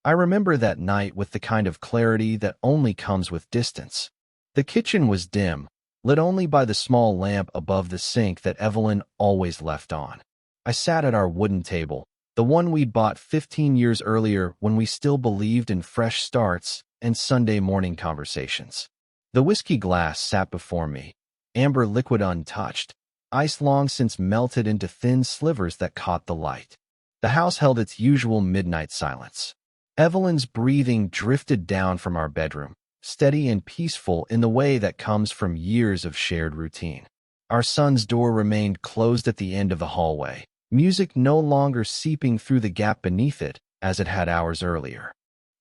I remember that night with the kind of clarity that only comes with distance. The kitchen was dim, lit only by the small lamp above the sink that Evelyn always left on. I sat at our wooden table, the one we'd bought 15 years earlier when we still believed in fresh starts and Sunday morning conversations. The whiskey glass sat before me, amber liquid untouched, ice long since melted into thin slivers that caught the light. The house held its usual midnight silence. Evelyn's breathing drifted down from our bedroom, steady and peaceful in the way that comes from years of shared routine. Our son's door remained closed at the end of the hallway, music no longer seeping through the gap beneath it as it had hours earlier.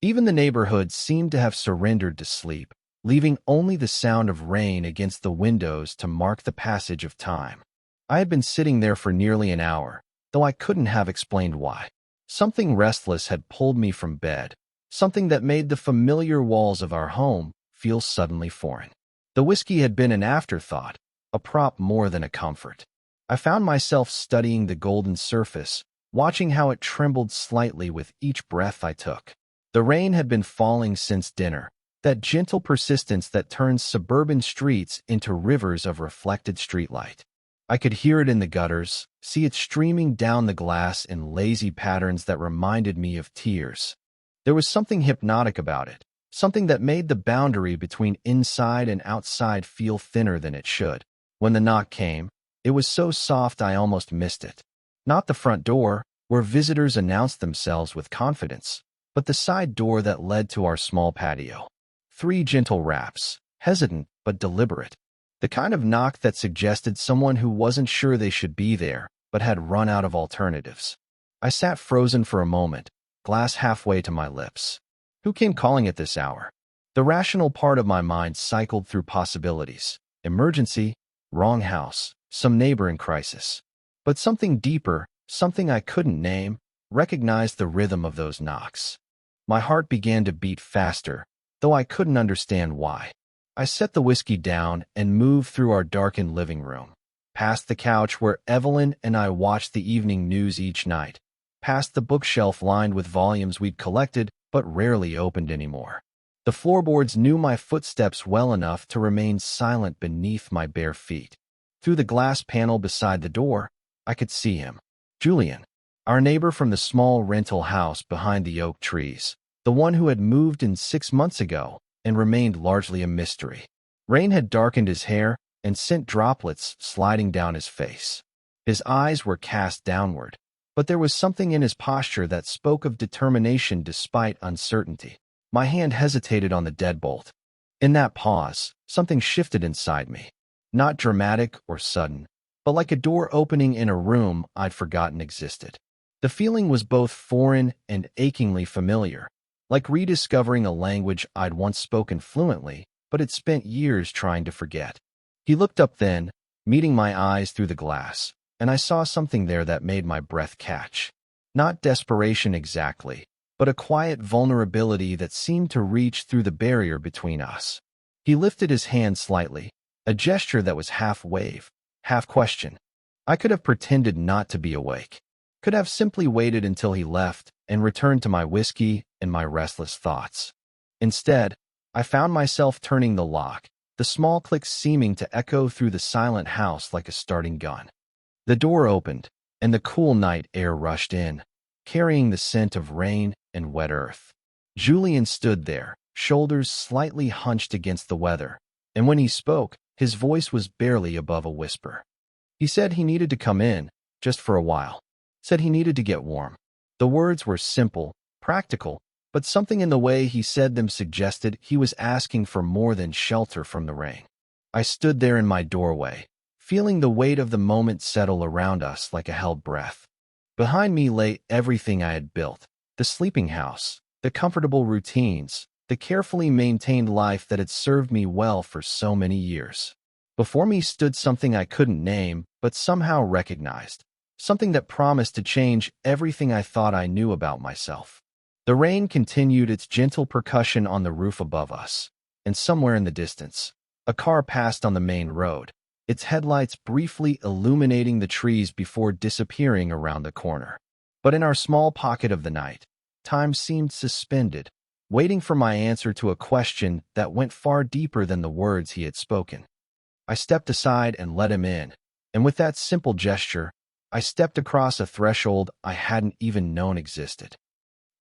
Even the neighborhood seemed to have surrendered to sleep, leaving only the sound of rain against the windows to mark the passage of time. I had been sitting there for nearly an hour, though I couldn't have explained why. Something restless had pulled me from bed, something that made the familiar walls of our home feel suddenly foreign. The whiskey had been an afterthought, a prop more than a comfort. I found myself studying the golden surface, watching how it trembled slightly with each breath I took. The rain had been falling since dinner, that gentle persistence that turns suburban streets into rivers of reflected streetlight. I could hear it in the gutters, see it streaming down the glass in lazy patterns that reminded me of tears. There was something hypnotic about it, something that made the boundary between inside and outside feel thinner than it should. When the knock came, it was so soft I almost missed it. Not the front door, where visitors announced themselves with confidence, but the side door that led to our small patio. 3 gentle raps, hesitant but deliberate. The kind of knock that suggested someone who wasn't sure they should be there, but had run out of alternatives. I sat frozen for a moment, glass halfway to my lips. Who came calling at this hour? The rational part of my mind cycled through possibilities. Emergency, wrong house, some neighbor in crisis. But something deeper, something I couldn't name, recognized the rhythm of those knocks. My heart began to beat faster, though I couldn't understand why. I set the whiskey down and moved through our darkened living room, past the couch where Evelyn and I watched the evening news each night, past the bookshelf lined with volumes we'd collected but rarely opened anymore. The floorboards knew my footsteps well enough to remain silent beneath my bare feet. Through the glass panel beside the door, I could see him. Julian, our neighbor from the small rental house behind the oak trees, the one who had moved in 6 months ago and remained largely a mystery. Rain had darkened his hair and sent droplets sliding down his face. His eyes were cast downward, but there was something in his posture that spoke of determination despite uncertainty. My hand hesitated on the deadbolt. In that pause, something shifted inside me. Not dramatic or sudden, but like a door opening in a room I'd forgotten existed. The feeling was both foreign and achingly familiar, like rediscovering a language I'd once spoken fluently, but had spent years trying to forget. He looked up then, meeting my eyes through the glass, and I saw something there that made my breath catch. Not desperation exactly, but a quiet vulnerability that seemed to reach through the barrier between us. He lifted his hand slightly, a gesture that was half wave, half question. I could have pretended not to be awake, could have simply waited until he left and returned to my whiskey and my restless thoughts. Instead, I found myself turning the lock, the small click seeming to echo through the silent house like a starting gun. The door opened, and the cool night air rushed in, carrying the scent of rain and wet earth. Julian stood there, shoulders slightly hunched against the weather, and when he spoke, his voice was barely above a whisper. He said he needed to come in, just for a while. Said he needed to get warm. The words were simple, practical, but something in the way he said them suggested he was asking for more than shelter from the rain. I stood there in my doorway, feeling the weight of the moment settle around us like a held breath. Behind me lay everything I had built, the sleeping house, the comfortable routines, the carefully maintained life that had served me well for so many years. Before me stood something I couldn't name, but somehow recognized. Something that promised to change everything I thought I knew about myself. The rain continued its gentle percussion on the roof above us, and somewhere in the distance, a car passed on the main road, its headlights briefly illuminating the trees before disappearing around the corner. But in our small pocket of the night, time seemed suspended, waiting for my answer to a question that went far deeper than the words he had spoken. I stepped aside and let him in, and with that simple gesture, I stepped across a threshold I hadn't even known existed.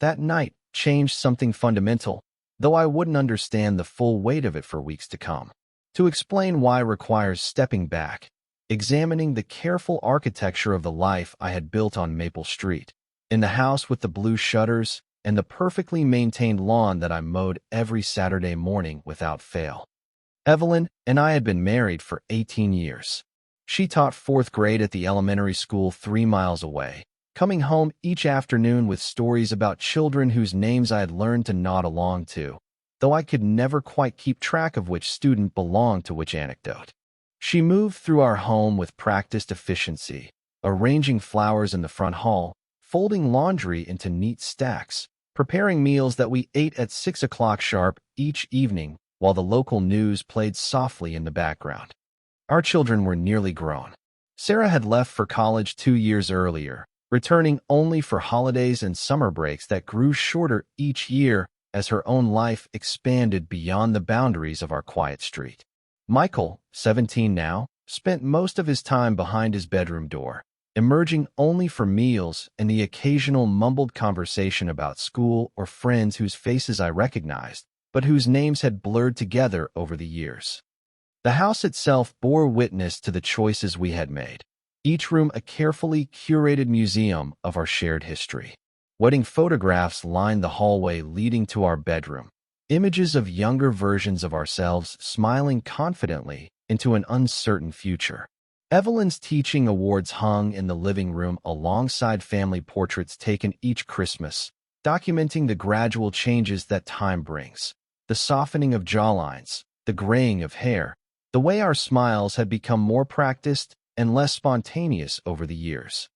That night changed something fundamental, though I wouldn't understand the full weight of it for weeks to come. To explain why requires stepping back, examining the careful architecture of the life I had built on Maple Street, in the house with the blue shutters and the perfectly maintained lawn that I mowed every Saturday morning without fail. Evelyn and I had been married for 18 years. She taught fourth grade at the elementary school 3 miles away, coming home each afternoon with stories about children whose names I had learned to nod along to, though I could never quite keep track of which student belonged to which anecdote. She moved through our home with practiced efficiency, arranging flowers in the front hall, folding laundry into neat stacks, preparing meals that we ate at 6 o'clock sharp each evening while the local news played softly in the background. Our children were nearly grown. Sarah had left for college 2 years earlier, returning only for holidays and summer breaks that grew shorter each year as her own life expanded beyond the boundaries of our quiet street. Michael, 17 now, spent most of his time behind his bedroom door, emerging only for meals and the occasional mumbled conversation about school or friends whose faces I recognized, but whose names had blurred together over the years. The house itself bore witness to the choices we had made, each room a carefully curated museum of our shared history. Wedding photographs lined the hallway leading to our bedroom, images of younger versions of ourselves smiling confidently into an uncertain future. Evelyn's teaching awards hung in the living room alongside family portraits taken each Christmas, documenting the gradual changes that time brings, the softening of jawlines, the graying of hair, the way our smiles had become more practiced and less spontaneous over the years.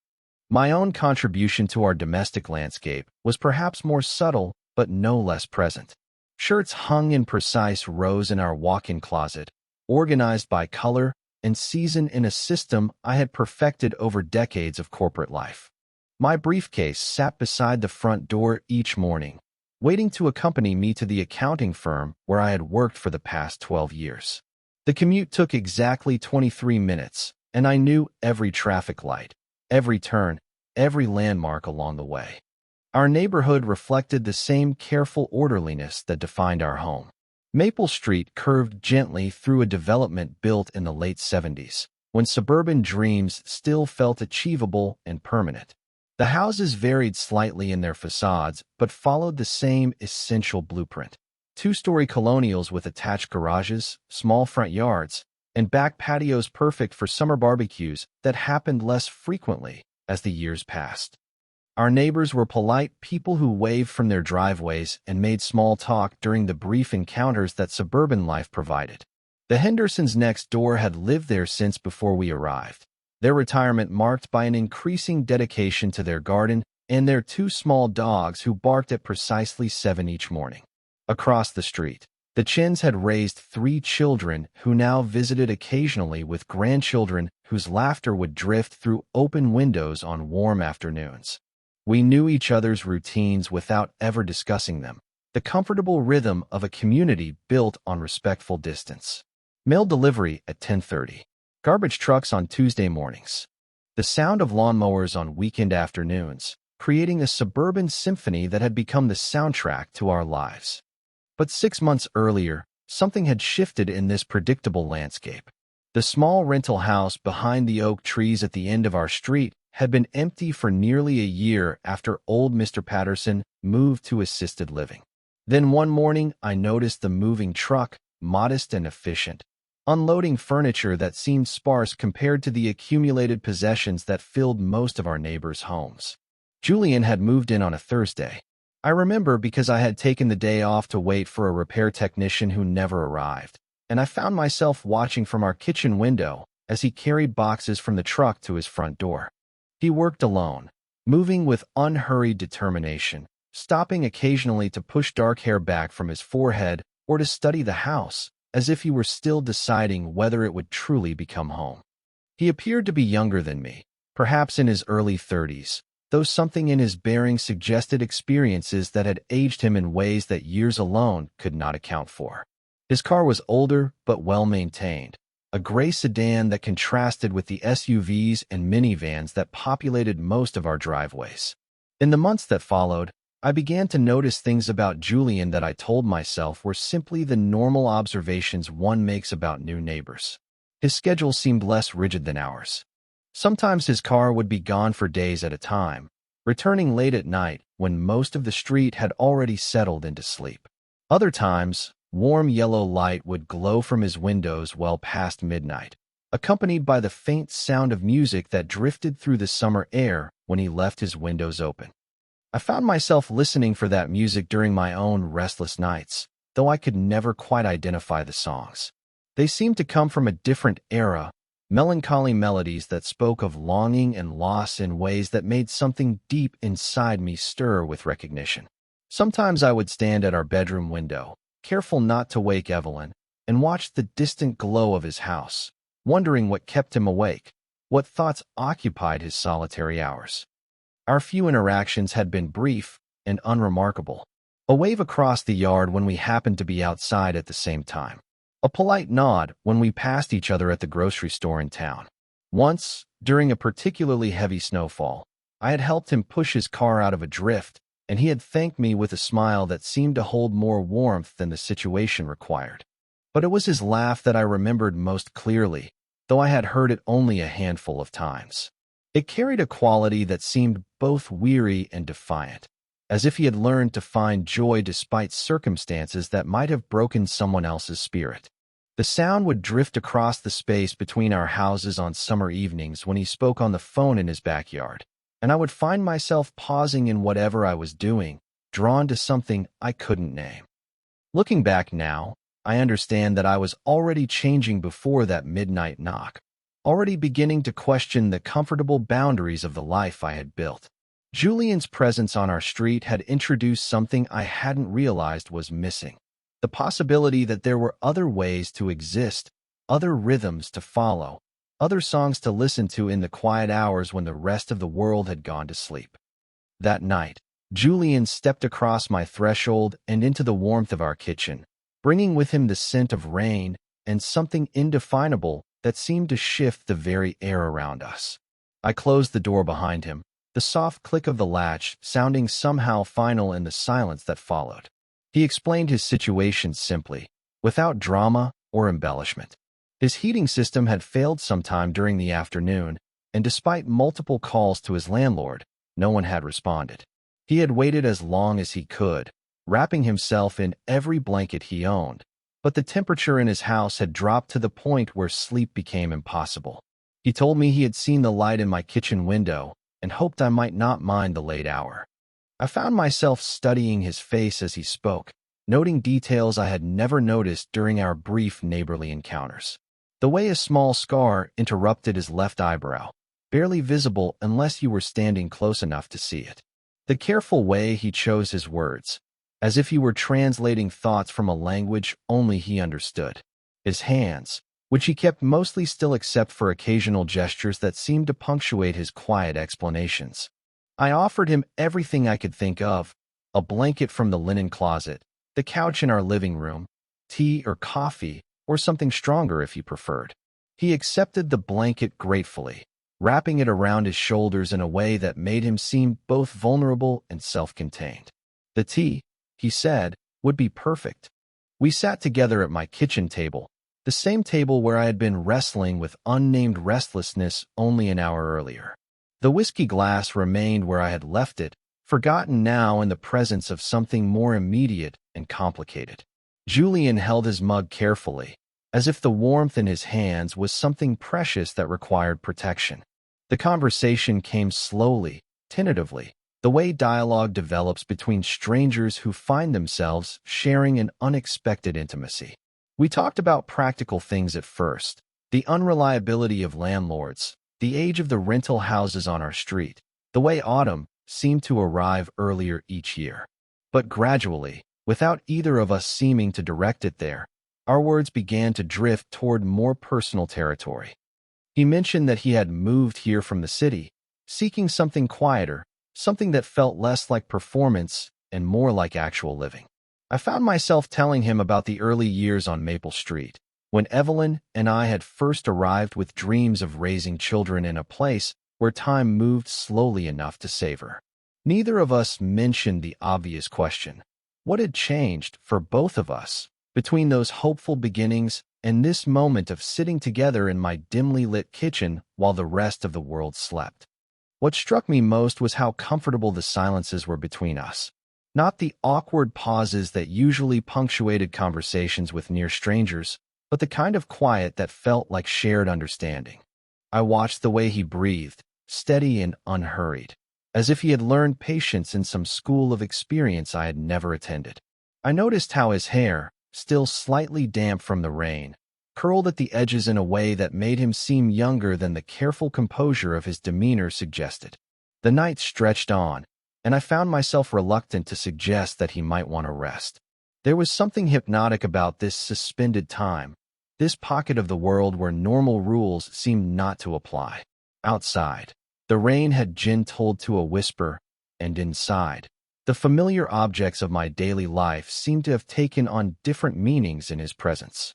My own contribution to our domestic landscape was perhaps more subtle but no less present. Shirts hung in precise rows in our walk-in closet, organized by color and season in a system I had perfected over decades of corporate life. My briefcase sat beside the front door each morning, waiting to accompany me to the accounting firm where I had worked for the past 12 years. The commute took exactly 23 minutes, and I knew every traffic light, every turn, every landmark along the way. Our neighborhood reflected the same careful orderliness that defined our home. Maple Street curved gently through a development built in the late 70s, when suburban dreams still felt achievable and permanent. The houses varied slightly in their facades, but followed the same essential blueprint. Two-story colonials with attached garages, small front yards, and back patios perfect for summer barbecues that happened less frequently as the years passed. Our neighbors were polite people who waved from their driveways and made small talk during the brief encounters that suburban life provided. The Hendersons next door had lived there since before we arrived, their retirement marked by an increasing dedication to their garden and their 2 small dogs who barked at precisely 7 each morning. Across the street, the Chins had raised 3 children who now visited occasionally with grandchildren whose laughter would drift through open windows on warm afternoons. We knew each other's routines without ever discussing them, the comfortable rhythm of a community built on respectful distance. Mail delivery at 10:30. Garbage trucks on Tuesday mornings. The sound of lawnmowers on weekend afternoons, creating a suburban symphony that had become the soundtrack to our lives. But 6 months earlier, something had shifted in this predictable landscape. The small rental house behind the oak trees at the end of our street had been empty for nearly a year after old Mr. Patterson moved to assisted living. Then one morning, I noticed the moving truck, modest and efficient, unloading furniture that seemed sparse compared to the accumulated possessions that filled most of our neighbors' homes. Julian had moved in on a Thursday. I remember because I had taken the day off to wait for a repair technician who never arrived, and I found myself watching from our kitchen window as he carried boxes from the truck to his front door. He worked alone, moving with unhurried determination, stopping occasionally to push dark hair back from his forehead or to study the house, as if he were still deciding whether it would truly become home. He appeared to be younger than me, perhaps in his early 30s, though something in his bearing suggested experiences that had aged him in ways that years alone could not account for. His car was older but well-maintained, a gray sedan that contrasted with the SUVs and minivans that populated most of our driveways. In the months that followed, I began to notice things about Julian that I told myself were simply the normal observations one makes about new neighbors. His schedule seemed less rigid than ours. Sometimes his car would be gone for days at a time, returning late at night when most of the street had already settled into sleep. Other times, warm yellow light would glow from his windows well past midnight, accompanied by the faint sound of music that drifted through the summer air when he left his windows open. I found myself listening for that music during my own restless nights, though I could never quite identify the songs. They seemed to come from a different era, melancholy melodies that spoke of longing and loss in ways that made something deep inside me stir with recognition. Sometimes I would stand at our bedroom window, careful not to wake Evelyn, and watch the distant glow of his house, wondering what kept him awake, what thoughts occupied his solitary hours. Our few interactions had been brief and unremarkable. A wave across the yard when we happened to be outside at the same time. A polite nod when we passed each other at the grocery store in town. Once, during a particularly heavy snowfall, I had helped him push his car out of a drift, and he had thanked me with a smile that seemed to hold more warmth than the situation required. But it was his laugh that I remembered most clearly, though I had heard it only a handful of times. It carried a quality that seemed both weary and defiant, as if he had learned to find joy despite circumstances that might have broken someone else's spirit. The sound would drift across the space between our houses on summer evenings when he spoke on the phone in his backyard, and I would find myself pausing in whatever I was doing, drawn to something I couldn't name. Looking back now, I understand that I was already changing before that midnight knock, already beginning to question the comfortable boundaries of the life I had built. Julian's presence on our street had introduced something I hadn't realized was missing. The possibility that there were other ways to exist, other rhythms to follow, other songs to listen to in the quiet hours when the rest of the world had gone to sleep. That night, Julian stepped across my threshold and into the warmth of our kitchen, bringing with him the scent of rain and something indefinable that seemed to shift the very air around us. I closed the door behind him, the soft click of the latch sounding somehow final in the silence that followed. He explained his situation simply, without drama or embellishment. His heating system had failed sometime during the afternoon, and despite multiple calls to his landlord, no one had responded. He had waited as long as he could, wrapping himself in every blanket he owned, but the temperature in his house had dropped to the point where sleep became impossible. He told me he had seen the light in my kitchen window and hoped I might not mind the late hour. I found myself studying his face as he spoke, noting details I had never noticed during our brief neighborly encounters. The way a small scar interrupted his left eyebrow, barely visible unless you were standing close enough to see it. The careful way he chose his words, as if he were translating thoughts from a language only he understood. His hands, which he kept mostly still except for occasional gestures that seemed to punctuate his quiet explanations. I offered him everything I could think of, a blanket from the linen closet, the couch in our living room, tea or coffee, or something stronger if he preferred. He accepted the blanket gratefully, wrapping it around his shoulders in a way that made him seem both vulnerable and self-contained. The tea, he said, would be perfect. We sat together at my kitchen table, the same table where I had been wrestling with unnamed restlessness only an hour earlier. The whiskey glass remained where I had left it, forgotten now in the presence of something more immediate and complicated. Julian held his mug carefully, as if the warmth in his hands was something precious that required protection. The conversation came slowly, tentatively, the way dialogue develops between strangers who find themselves sharing an unexpected intimacy. We talked about practical things at first, the unreliability of landlords, the age of the rental houses on our street, the way autumn seemed to arrive earlier each year. But gradually, without either of us seeming to direct it there, our words began to drift toward more personal territory. He mentioned that he had moved here from the city, seeking something quieter, something that felt less like performance and more like actual living. I found myself telling him about the early years on Maple Street, when Evelyn and I had first arrived with dreams of raising children in a place where time moved slowly enough to savor. Neither of us mentioned the obvious question: what had changed for both of us between those hopeful beginnings and this moment of sitting together in my dimly lit kitchen while the rest of the world slept? What struck me most was how comfortable the silences were between us. Not the awkward pauses that usually punctuated conversations with near strangers, but the kind of quiet that felt like shared understanding. I watched the way he breathed, steady and unhurried, as if he had learned patience in some school of experience I had never attended. I noticed how his hair, still slightly damp from the rain, curled at the edges in a way that made him seem younger than the careful composure of his demeanor suggested. The night stretched on, and I found myself reluctant to suggest that he might want to rest. There was something hypnotic about this suspended time, this pocket of the world where normal rules seemed not to apply. Outside, the rain had gentled to a whisper, and inside, the familiar objects of my daily life seemed to have taken on different meanings in his presence.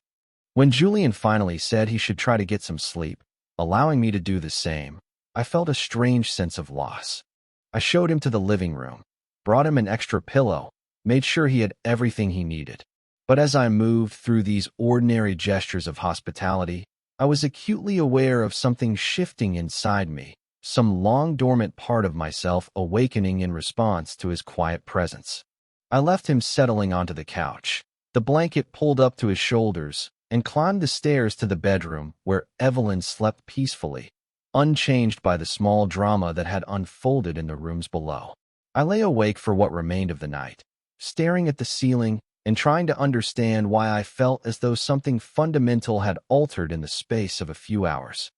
When Julian finally said he should try to get some sleep, allowing me to do the same, I felt a strange sense of loss. I showed him to the living room, brought him an extra pillow, made sure he had everything he needed. But as I moved through these ordinary gestures of hospitality, I was acutely aware of something shifting inside me, some long-dormant part of myself awakening in response to his quiet presence. I left him settling onto the couch, the blanket pulled up to his shoulders, and climbed the stairs to the bedroom where Evelyn slept peacefully, unchanged by the small drama that had unfolded in the rooms below. I lay awake for what remained of the night, staring at the ceiling and trying to understand why I felt as though something fundamental had altered in the space of a few hours.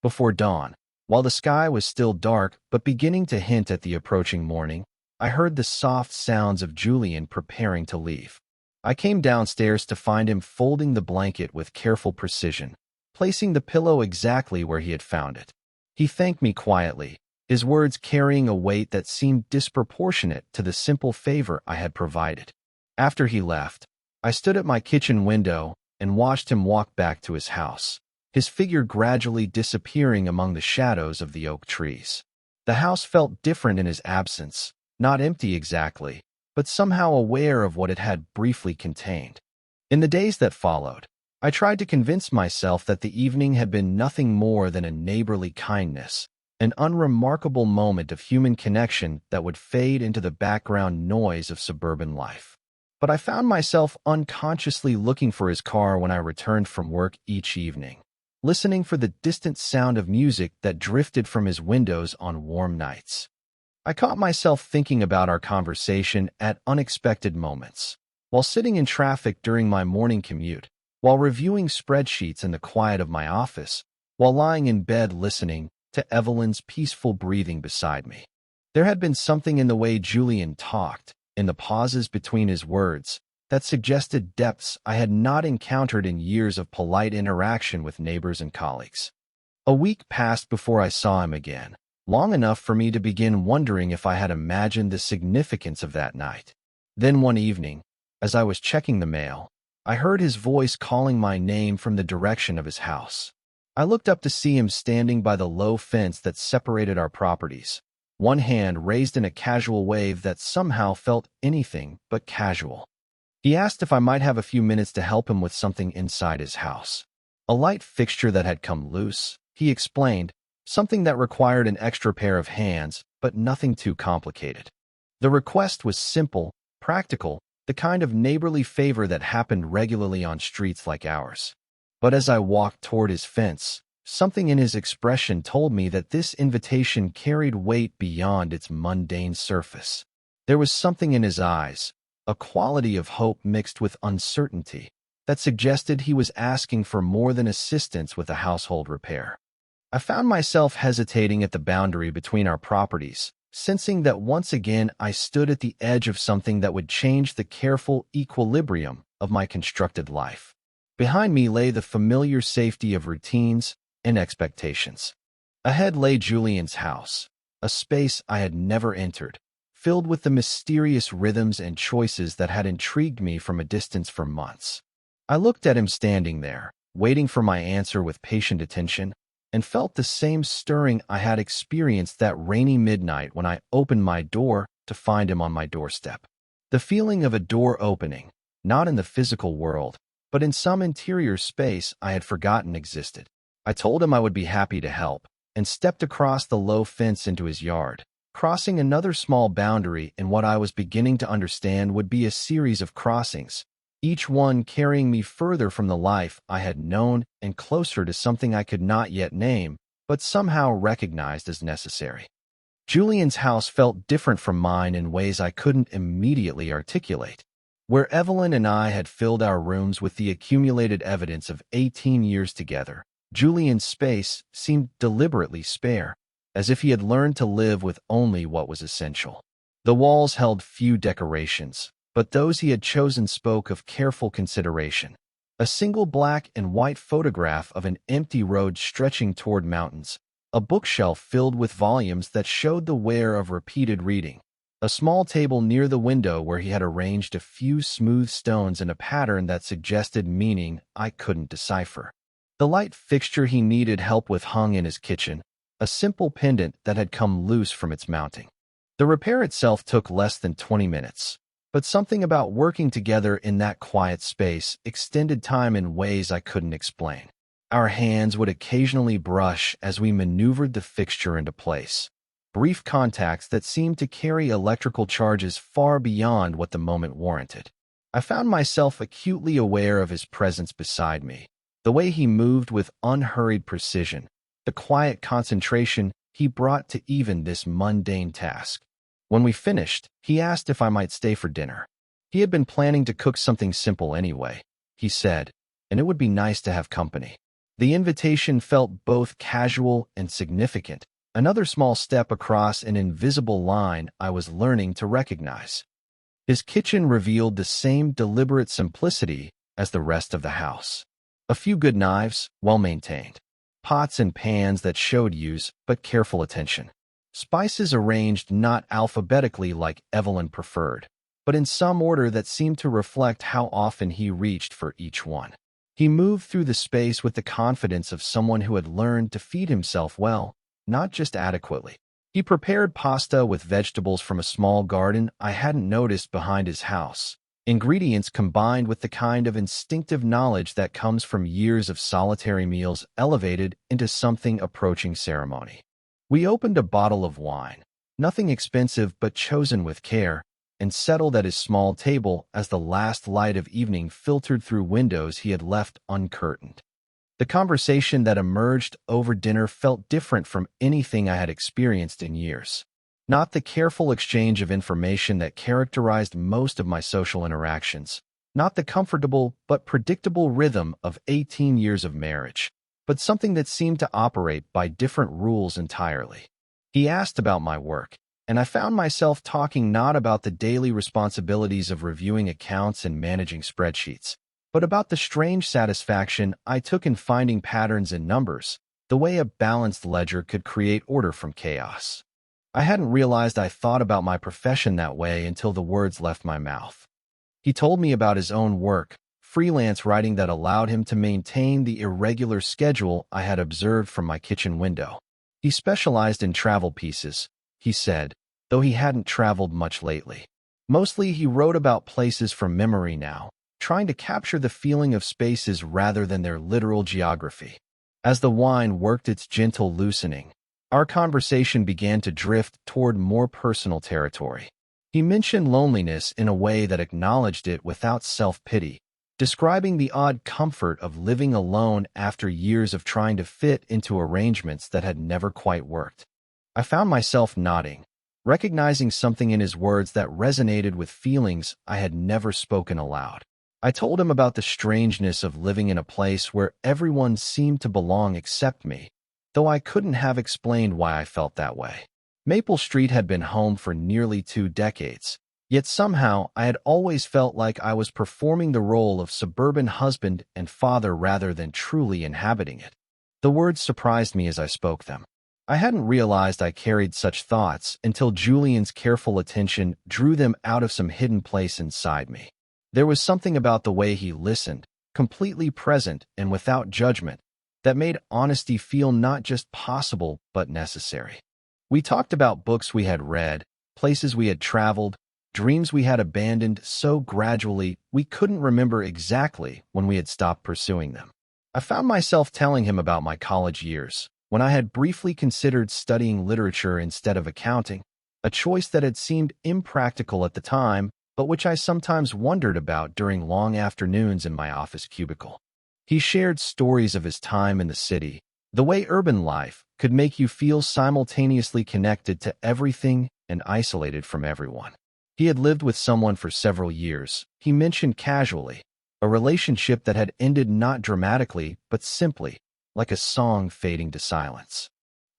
Before dawn, while the sky was still dark but beginning to hint at the approaching morning, I heard the soft sounds of Julian preparing to leave. I came downstairs to find him folding the blanket with careful precision, placing the pillow exactly where he had found it. He thanked me quietly, his words carrying a weight that seemed disproportionate to the simple favor I had provided. After he left, I stood at my kitchen window and watched him walk back to his house, his figure gradually disappearing among the shadows of the oak trees. The house felt different in his absence, not empty exactly, but somehow aware of what it had briefly contained. In the days that followed, I tried to convince myself that the evening had been nothing more than a neighborly kindness, an unremarkable moment of human connection that would fade into the background noise of suburban life. But I found myself unconsciously looking for his car when I returned from work each evening, listening for the distant sound of music that drifted from his windows on warm nights. I caught myself thinking about our conversation at unexpected moments, while sitting in traffic during my morning commute, while reviewing spreadsheets in the quiet of my office, while lying in bed listening to Evelyn's peaceful breathing beside me. There had been something in the way Julian talked, in the pauses between his words, that suggested depths I had not encountered in years of polite interaction with neighbors and colleagues. A week passed before I saw him again, long enough for me to begin wondering if I had imagined the significance of that night. Then one evening, as I was checking the mail, I heard his voice calling my name from the direction of his house. I looked up to see him standing by the low fence that separated our properties, one hand raised in a casual wave that somehow felt anything but casual. He asked if I might have a few minutes to help him with something inside his house. A light fixture that had come loose, he explained, something that required an extra pair of hands, but nothing too complicated. The request was simple, practical, the kind of neighborly favor that happened regularly on streets like ours. But as I walked toward his fence, something in his expression told me that this invitation carried weight beyond its mundane surface. There was something in his eyes, a quality of hope mixed with uncertainty, that suggested he was asking for more than assistance with a household repair. I found myself hesitating at the boundary between our properties, sensing that once again I stood at the edge of something that would change the careful equilibrium of my constructed life. Behind me lay the familiar safety of routines and expectations. Ahead lay Julian's house, a a space I had never entered, filled with the mysterious rhythms and choices that had intrigued me from a distance for months. I looked at him standing there, waiting for my answer with patient attention, and felt the same stirring I had experienced that rainy midnight when I opened my door to find him on my doorstep. The feeling of a door opening, not in the physical world, but in some interior space I had forgotten existed. I told him I would be happy to help, and stepped across the low fence into his yard, crossing another small boundary in what I was beginning to understand would be a series of crossings, each one carrying me further from the life I had known and closer to something I could not yet name, but somehow recognized as necessary. Julian's house felt different from mine in ways I couldn't immediately articulate. Where Evelyn and I had filled our rooms with the accumulated evidence of 18 years together, Julian's space seemed deliberately spare, as if he had learned to live with only what was essential. The walls held few decorations, but those he had chosen spoke of careful consideration. A single black and white photograph of an empty road stretching toward mountains, a bookshelf filled with volumes that showed the wear of repeated reading, a small table near the window where he had arranged a few smooth stones in a pattern that suggested meaning I couldn't decipher. The light fixture he needed help with hung in his kitchen, a simple pendant that had come loose from its mounting. The repair itself took less than 20 minutes, but something about working together in that quiet space extended time in ways I couldn't explain. Our hands would occasionally brush as we maneuvered the fixture into place, brief contacts that seemed to carry electrical charges far beyond what the moment warranted. I found myself acutely aware of his presence beside me, the way he moved with unhurried precision, the quiet concentration he brought to even this mundane task. When we finished, he asked if I might stay for dinner. He had been planning to cook something simple anyway, he said, and it would be nice to have company. The invitation felt both casual and significant, another small step across an invisible line I was learning to recognize. His kitchen revealed the same deliberate simplicity as the rest of the house. A few good knives, well-maintained. Pots and pans that showed use, but careful attention. Spices arranged not alphabetically like Evelyn preferred, but in some order that seemed to reflect how often he reached for each one. He moved through the space with the confidence of someone who had learned to feed himself well, not just adequately. He prepared pasta with vegetables from a small garden I hadn't noticed behind his house, ingredients combined with the kind of instinctive knowledge that comes from years of solitary meals elevated into something approaching ceremony. We opened a bottle of wine, nothing expensive but chosen with care, and settled at his small table as the last light of evening filtered through windows he had left uncurtained. The conversation that emerged over dinner felt different from anything I had experienced in years. Not the careful exchange of information that characterized most of my social interactions, not the comfortable but predictable rhythm of 18 years of marriage, but something that seemed to operate by different rules entirely. He asked about my work, and I found myself talking not about the daily responsibilities of reviewing accounts and managing spreadsheets, but about the strange satisfaction I took in finding patterns in numbers, the way a balanced ledger could create order from chaos. I hadn't realized I thought about my profession that way until the words left my mouth. He told me about his own work, freelance writing that allowed him to maintain the irregular schedule I had observed from my kitchen window. He specialized in travel pieces, he said, though he hadn't traveled much lately. Mostly he wrote about places from memory now, trying to capture the feeling of spaces rather than their literal geography. As the wine worked its gentle loosening, our conversation began to drift toward more personal territory. He mentioned loneliness in a way that acknowledged it without self-pity, describing the odd comfort of living alone after years of trying to fit into arrangements that had never quite worked. I found myself nodding, recognizing something in his words that resonated with feelings I had never spoken aloud. I told him about the strangeness of living in a place where everyone seemed to belong except me, though I couldn't have explained why I felt that way. Maple Street had been home for nearly 2 decades, yet somehow I had always felt like I was performing the role of suburban husband and father rather than truly inhabiting it. The words surprised me as I spoke them. I hadn't realized I carried such thoughts until Julian's careful attention drew them out of some hidden place inside me. There was something about the way he listened, completely present and without judgment, that made honesty feel not just possible but necessary. We talked about books we had read, places we had traveled, dreams we had abandoned so gradually we couldn't remember exactly when we had stopped pursuing them. I found myself telling him about my college years, when I had briefly considered studying literature instead of accounting, a choice that had seemed impractical at the time, but which I sometimes wondered about during long afternoons in my office cubicle. He shared stories of his time in the city, the way urban life could make you feel simultaneously connected to everything and isolated from everyone. He had lived with someone for several years, he mentioned casually, a relationship that had ended not dramatically but simply, like a song fading to silence.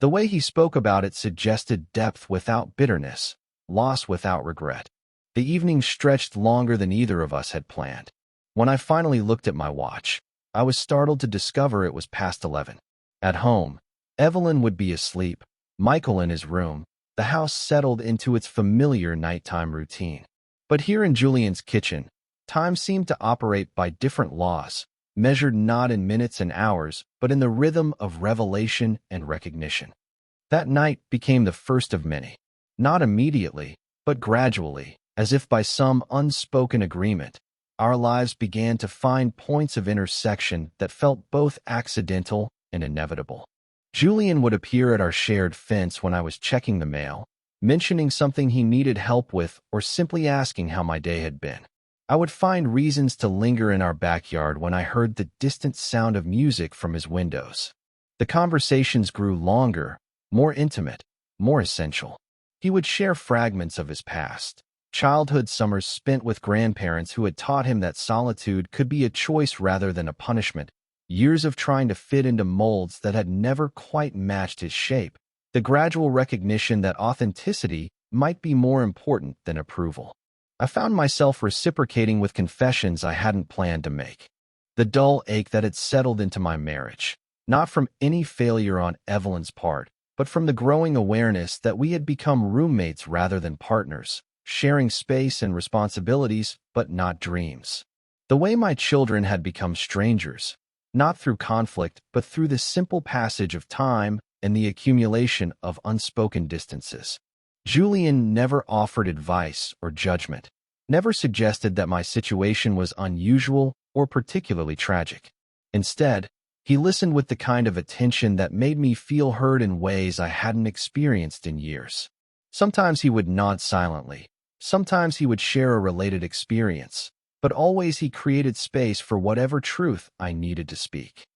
The way he spoke about it suggested depth without bitterness, loss without regret. The evening stretched longer than either of us had planned. When I finally looked at my watch, I was startled to discover it was past 11. At home, Evelyn would be asleep, Michael in his room, the house settled into its familiar nighttime routine. But here in Julian's kitchen, time seemed to operate by different laws, measured not in minutes and hours, but in the rhythm of revelation and recognition. That night became the first of many, not immediately, but gradually, as if by some unspoken agreement. Our lives began to find points of intersection that felt both accidental and inevitable. Julian would appear at our shared fence when I was checking the mail, mentioning something he needed help with or simply asking how my day had been. I would find reasons to linger in our backyard when I heard the distant sound of music from his windows. The conversations grew longer, more intimate, more essential. He would share fragments of his past, childhood summers spent with grandparents who had taught him that solitude could be a choice rather than a punishment, years of trying to fit into molds that had never quite matched his shape, the gradual recognition that authenticity might be more important than approval. I found myself reciprocating with confessions I hadn't planned to make. The dull ache that had settled into my marriage, not from any failure on Evelyn's part, but from the growing awareness that we had become roommates rather than partners, sharing space and responsibilities, but not dreams. The way my children had become strangers, not through conflict, but through the simple passage of time and the accumulation of unspoken distances. Julian never offered advice or judgment, never suggested that my situation was unusual or particularly tragic. Instead, he listened with the kind of attention that made me feel heard in ways I hadn't experienced in years. Sometimes he would nod silently, sometimes he would share a related experience, but always he created space for whatever truth I needed to speak.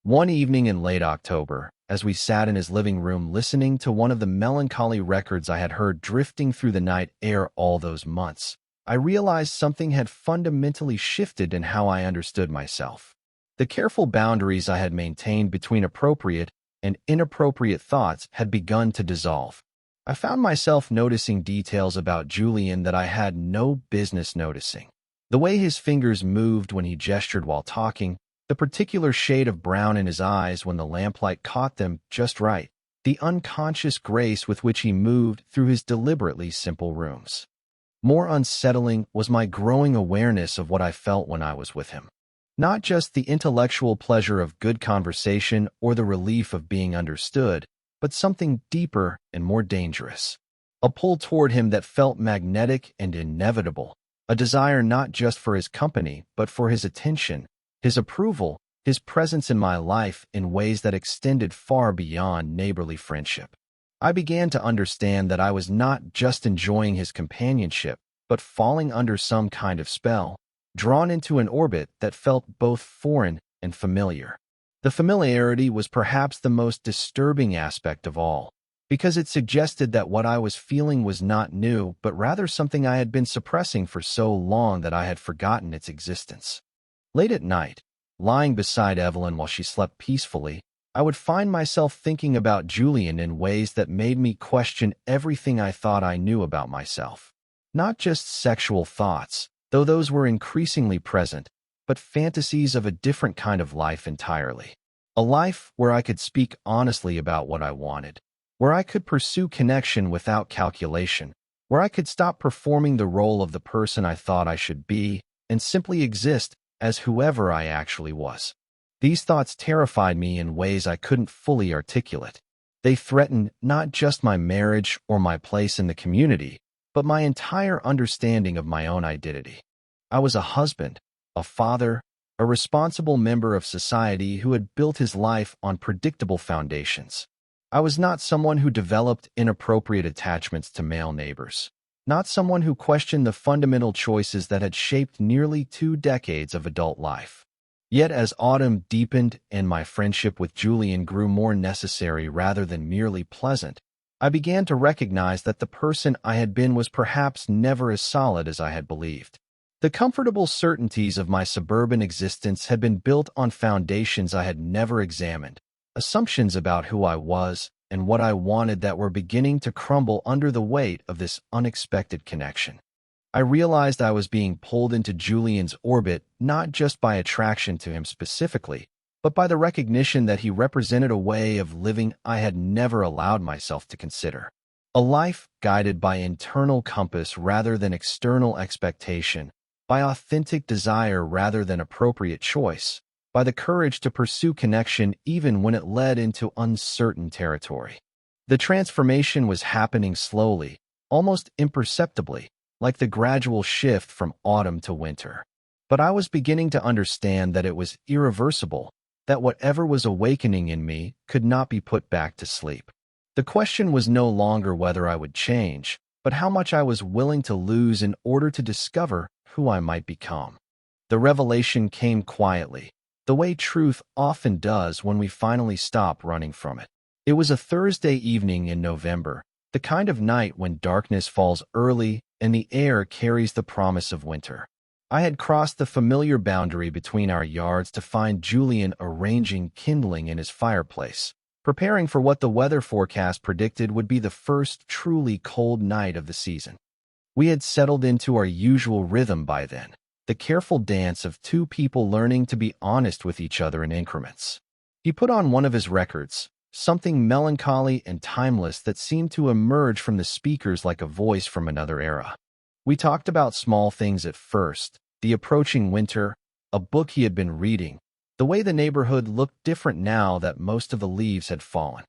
One evening in late October, as we sat in his living room listening to one of the melancholy records I had heard drifting through the night air all those months, I realized something had fundamentally shifted in how I understood myself. The careful boundaries I had maintained between appropriate and inappropriate thoughts had begun to dissolve. I found myself noticing details about Julian that I had no business noticing. The way his fingers moved when he gestured while talking, the particular shade of brown in his eyes when the lamplight caught them just right, the unconscious grace with which he moved through his deliberately simple rooms. More unsettling was my growing awareness of what I felt when I was with him. Not just the intellectual pleasure of good conversation or the relief of being understood, but something deeper and more dangerous. A pull toward him that felt magnetic and inevitable, a desire not just for his company, but for his attention, his approval, his presence in my life in ways that extended far beyond neighborly friendship. I began to understand that I was not just enjoying his companionship, but falling under some kind of spell, drawn into an orbit that felt both foreign and familiar. The familiarity was perhaps the most disturbing aspect of all, because it suggested that what I was feeling was not new, but rather something I had been suppressing for so long that I had forgotten its existence. Late at night, lying beside Evelyn while she slept peacefully, I would find myself thinking about Julian in ways that made me question everything I thought I knew about myself. Not just sexual thoughts, though those were increasingly present, but fantasies of a different kind of life entirely. A life where I could speak honestly about what I wanted, where I could pursue connection without calculation, where I could stop performing the role of the person I thought I should be and simply exist as whoever I actually was. These thoughts terrified me in ways I couldn't fully articulate. They threatened not just my marriage or my place in the community, but my entire understanding of my own identity. I was a husband, a father, a responsible member of society who had built his life on predictable foundations. I was not someone who developed inappropriate attachments to male neighbors, not someone who questioned the fundamental choices that had shaped nearly 2 decades of adult life. Yet as autumn deepened and my friendship with Julian grew more necessary rather than merely pleasant, I began to recognize that the person I had been was perhaps never as solid as I had believed. The comfortable certainties of my suburban existence had been built on foundations I had never examined, assumptions about who I was and what I wanted that were beginning to crumble under the weight of this unexpected connection. I realized I was being pulled into Julian's orbit not just by attraction to him specifically, but by the recognition that he represented a way of living I had never allowed myself to consider. A life guided by internal compass rather than external expectation, by authentic desire rather than appropriate choice, by the courage to pursue connection even when it led into uncertain territory. The transformation was happening slowly, almost imperceptibly, like the gradual shift from autumn to winter. But I was beginning to understand that it was irreversible, that whatever was awakening in me could not be put back to sleep. The question was no longer whether I would change, but how much I was willing to lose in order to discover who I might become. The revelation came quietly, the way truth often does when we finally stop running from it. It was a Thursday evening in November, the kind of night when darkness falls early and the air carries the promise of winter. I had crossed the familiar boundary between our yards to find Julian arranging kindling in his fireplace, preparing for what the weather forecast predicted would be the first truly cold night of the season. We had settled into our usual rhythm by then, the careful dance of 2 people learning to be honest with each other in increments. He put on one of his records, something melancholy and timeless that seemed to emerge from the speakers like a voice from another era. We talked about small things at first, the approaching winter, a book he had been reading, the way the neighborhood looked different now that most of the leaves had fallen.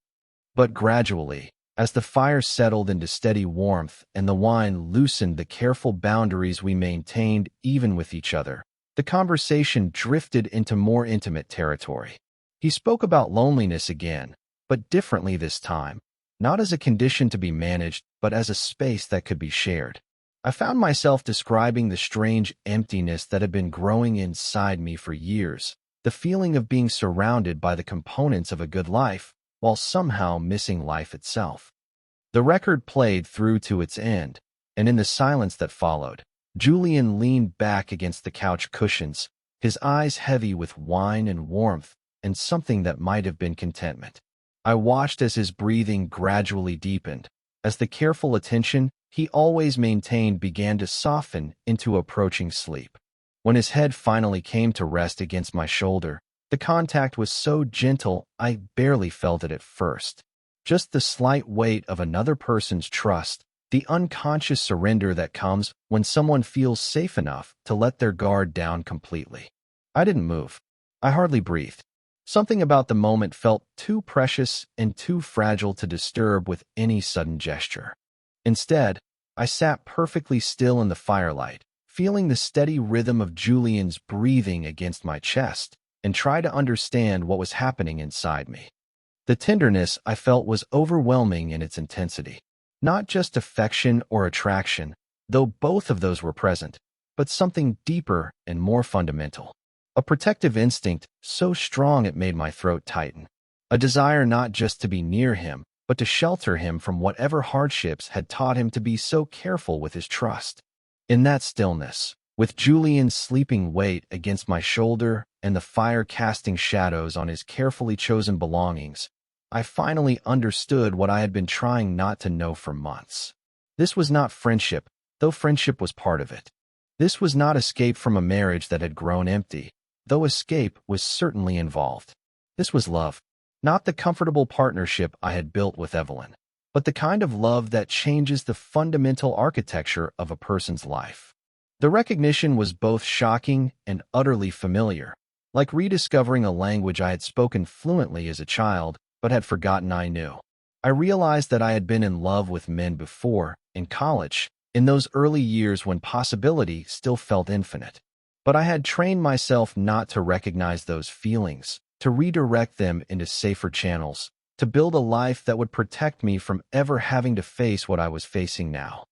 But gradually, as the fire settled into steady warmth and the wine loosened the careful boundaries we maintained even with each other, the conversation drifted into more intimate territory. He spoke about loneliness again, but differently this time, not as a condition to be managed, but as a space that could be shared. I found myself describing the strange emptiness that had been growing inside me for years, the feeling of being surrounded by the components of a good life, while somehow missing life itself. The record played through to its end, and in the silence that followed, Julian leaned back against the couch cushions, his eyes heavy with wine and warmth and something that might have been contentment. I watched as his breathing gradually deepened, as the careful attention he always maintained began to soften into approaching sleep. When his head finally came to rest against my shoulder, the contact was so gentle I barely felt it at first. Just the slight weight of another person's trust, the unconscious surrender that comes when someone feels safe enough to let their guard down completely. I didn't move. I hardly breathed. Something about the moment felt too precious and too fragile to disturb with any sudden gesture. Instead, I sat perfectly still in the firelight, feeling the steady rhythm of Julian's breathing against my chest, and tried to understand what was happening inside me. The tenderness I felt was overwhelming in its intensity. Not just affection or attraction, though both of those were present, but something deeper and more fundamental. A protective instinct so strong it made my throat tighten. A desire not just to be near him, but to shelter him from whatever hardships had taught him to be so careful with his trust. In that stillness, with Julian's sleeping weight against my shoulder and the fire casting shadows on his carefully chosen belongings, I finally understood what I had been trying not to know for months. This was not friendship, though friendship was part of it. This was not escape from a marriage that had grown empty, though escape was certainly involved. This was love, not the comfortable partnership I had built with Evelyn. but the kind of love that changes the fundamental architecture of a person's life. The recognition was both shocking and utterly familiar, like rediscovering a language I had spoken fluently as a child but had forgotten I knew. I realized that I had been in love with men before, in college, in those early years when possibility still felt infinite. But I had trained myself not to recognize those feelings, to redirect them into safer channels, to build a life that would protect me from ever having to face what I was facing now.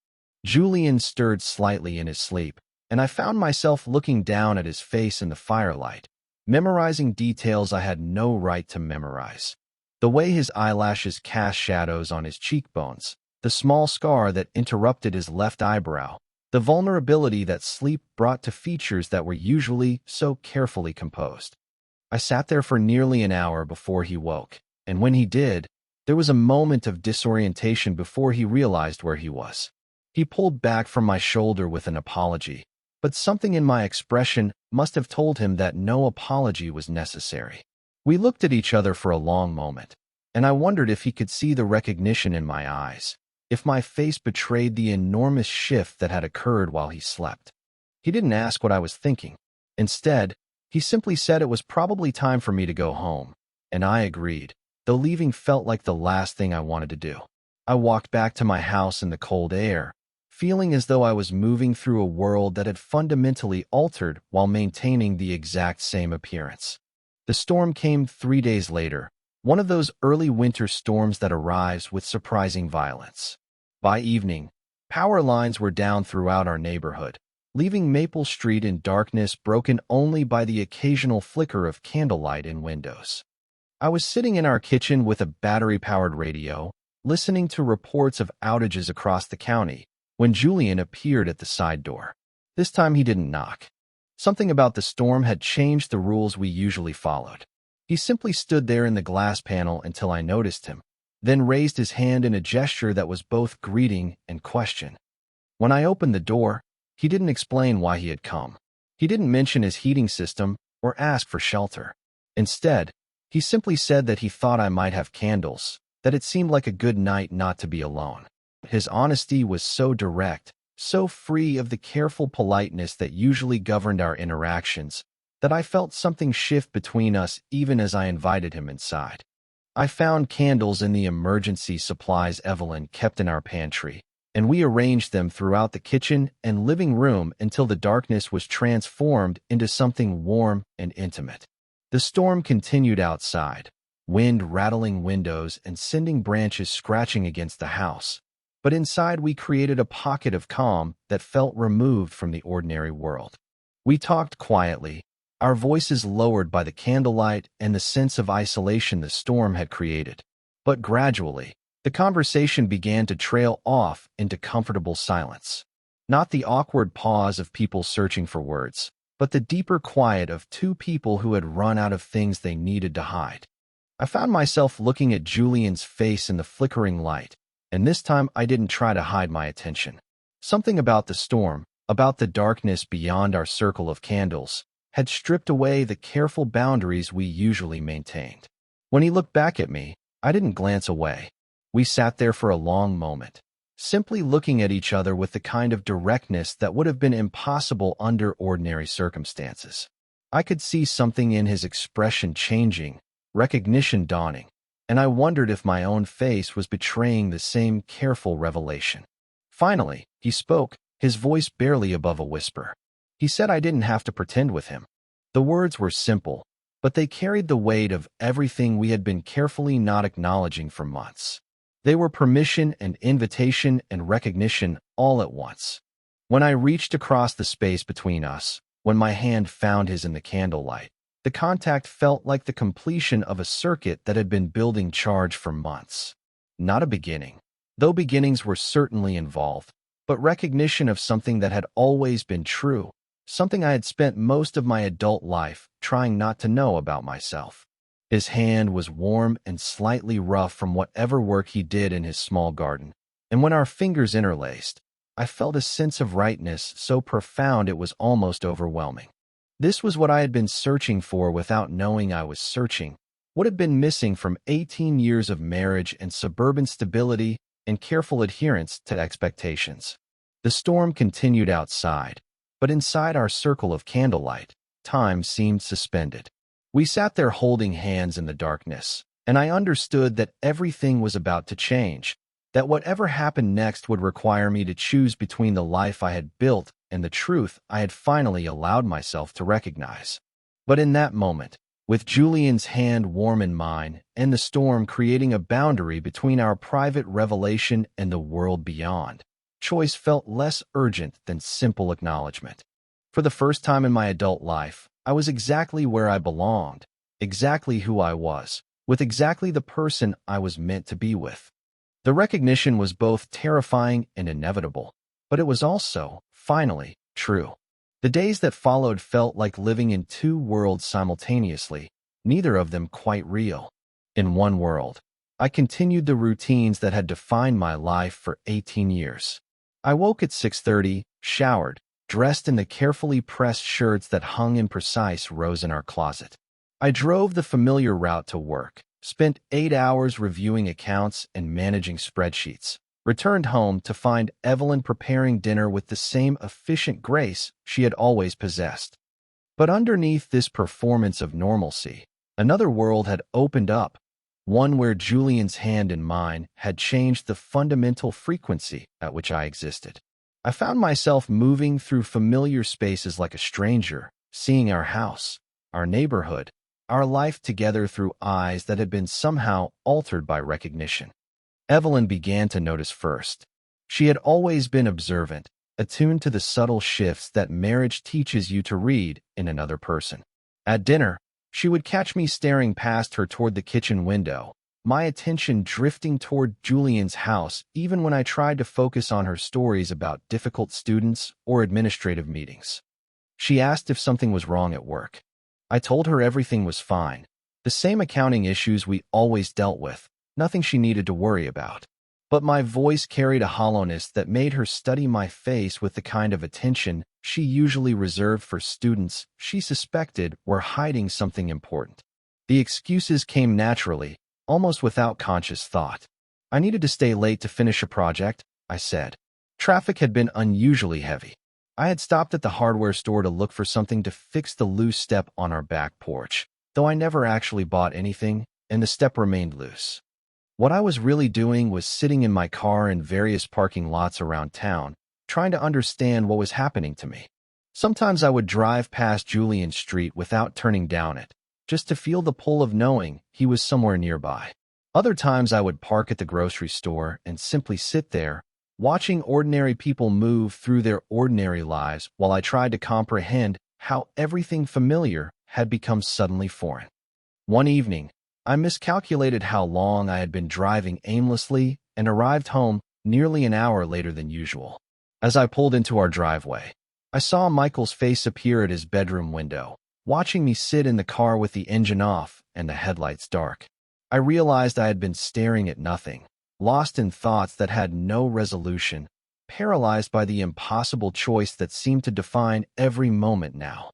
Julian stirred slightly in his sleep, and I found myself looking down at his face in the firelight, memorizing details I had no right to memorize. The way his eyelashes cast shadows on his cheekbones, the small scar that interrupted his left eyebrow, the vulnerability that sleep brought to features that were usually so carefully composed. I sat there for nearly an hour before he woke, and when he did, there was a moment of disorientation before he realized where he was. He pulled back from my shoulder with an apology, but something in my expression must have told him that no apology was necessary. We looked at each other for a long moment, and I wondered if he could see the recognition in my eyes, if my face betrayed the enormous shift that had occurred while he slept. He didn't ask what I was thinking. Instead, he simply said it was probably time for me to go home, and I agreed, though leaving felt like the last thing I wanted to do. I walked back to my house in the cold air, feeling as though I was moving through a world that had fundamentally altered while maintaining the exact same appearance. The storm came 3 days later, one of those early winter storms that arrives with surprising violence. By evening, power lines were down throughout our neighborhood, leaving Maple Street in darkness broken only by the occasional flicker of candlelight in windows. I was sitting in our kitchen with a battery-powered radio, listening to reports of outages across the county, when Julian appeared at the side door. This time he didn't knock. Something about the storm had changed the rules we usually followed. He simply stood there in the glass panel until I noticed him, then raised his hand in a gesture that was both greeting and question. When I opened the door, he didn't explain why he had come. He didn't mention his heating system or ask for shelter. Instead, he simply said that he thought I might have candles, that it seemed like a good night not to be alone. His honesty was so direct, so free of the careful politeness that usually governed our interactions, that I felt something shift between us even as I invited him inside. I found candles in the emergency supplies Evelyn kept in our pantry, and we arranged them throughout the kitchen and living room until the darkness was transformed into something warm and intimate. The storm continued outside, wind rattling windows and sending branches scratching against the house. But inside we created a pocket of calm that felt removed from the ordinary world. We talked quietly, our voices lowered by the candlelight and the sense of isolation the storm had created. But gradually, the conversation began to trail off into comfortable silence. Not the awkward pause of people searching for words, but the deeper quiet of two people who had run out of things they needed to hide. I found myself looking at Julian's face in the flickering light, and this time I didn't try to hide my attention. Something about the storm, about the darkness beyond our circle of candles, had stripped away the careful boundaries we usually maintained. When he looked back at me, I didn't glance away. We sat there for a long moment, simply looking at each other with the kind of directness that would have been impossible under ordinary circumstances. I could see something in his expression changing, recognition dawning, and I wondered if my own face was betraying the same careful revelation. Finally, he spoke, his voice barely above a whisper. He said I didn't have to pretend with him. The words were simple, but they carried the weight of everything we had been carefully not acknowledging for months. They were permission and invitation and recognition all at once. When I reached across the space between us, when my hand found his in the candlelight, the contact felt like the completion of a circuit that had been building charge for months. Not a beginning, though beginnings were certainly involved, but recognition of something that had always been true, something I had spent most of my adult life trying not to know about myself. His hand was warm and slightly rough from whatever work he did in his small garden, and when our fingers interlaced, I felt a sense of rightness so profound it was almost overwhelming. This was what I had been searching for without knowing I was searching, what had been missing from 18 years of marriage and suburban stability and careful adherence to expectations. The storm continued outside, but inside our circle of candlelight, time seemed suspended. We sat there holding hands in the darkness, and I understood that everything was about to change, that whatever happened next would require me to choose between the life I had built and the truth I had finally allowed myself to recognize. But in that moment, with Julian's hand warm in mine and the storm creating a boundary between our private revelation and the world beyond, choice felt less urgent than simple acknowledgement. For the first time in my adult life, I was exactly where I belonged, exactly who I was, with exactly the person I was meant to be with. The recognition was both terrifying and inevitable, but it was also, finally, true. The days that followed felt like living in two worlds simultaneously, neither of them quite real. In one world, I continued the routines that had defined my life for 18 years. I woke at 6:30, showered, dressed in the carefully pressed shirts that hung in precise rows in our closet. I drove the familiar route to work, spent 8 hours reviewing accounts and managing spreadsheets, returned home to find Evelyn preparing dinner with the same efficient grace she had always possessed. But underneath this performance of normalcy, another world had opened up, one where Julian's hand in mine had changed the fundamental frequency at which I existed. I found myself moving through familiar spaces like a stranger, seeing our house, our neighborhood, our life together through eyes that had been somehow altered by recognition. Evelyn began to notice first. She had always been observant, attuned to the subtle shifts that marriage teaches you to read in another person. At dinner, she would catch me staring past her toward the kitchen window, my attention drifting toward Julian's house even when I tried to focus on her stories about difficult students or administrative meetings. She asked if something was wrong at work. I told her everything was fine, the same accounting issues we always dealt with, nothing she needed to worry about. But my voice carried a hollowness that made her study my face with the kind of attention she usually reserved for students she suspected were hiding something important. The excuses came naturally, almost without conscious thought. I needed to stay late to finish a project, I said. Traffic had been unusually heavy. I had stopped at the hardware store to look for something to fix the loose step on our back porch, though I never actually bought anything, and the step remained loose. What I was really doing was sitting in my car in various parking lots around town, trying to understand what was happening to me. Sometimes I would drive past Julian Street without turning down it, just to feel the pull of knowing he was somewhere nearby. Other times I would park at the grocery store and simply sit there, watching ordinary people move through their ordinary lives while I tried to comprehend how everything familiar had become suddenly foreign. One evening, I miscalculated how long I had been driving aimlessly and arrived home nearly an hour later than usual. As I pulled into our driveway, I saw Michael's face appear at his bedroom window, watching me sit in the car with the engine off and the headlights dark. I realized I had been staring at nothing, lost in thoughts that had no resolution, paralyzed by the impossible choice that seemed to define every moment now.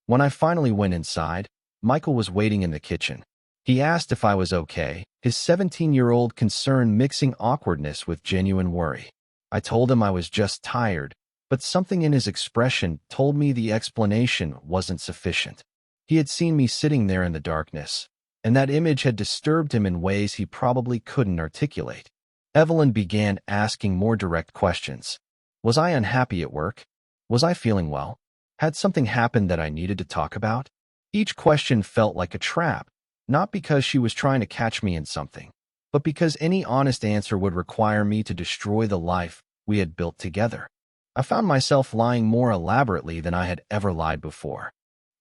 When I finally went inside, Michael was waiting in the kitchen. He asked if I was okay, his 17-year-old concern mixing awkwardness with genuine worry. I told him I was just tired, but something in his expression told me the explanation wasn't sufficient. He had seen me sitting there in the darkness, and that image had disturbed him in ways he probably couldn't articulate. Evelyn began asking more direct questions. Was I unhappy at work? Was I feeling well? Had something happened that I needed to talk about? Each question felt like a trap, not because she was trying to catch me in something, but because any honest answer would require me to destroy the life we had built together. I found myself lying more elaborately than I had ever lied before.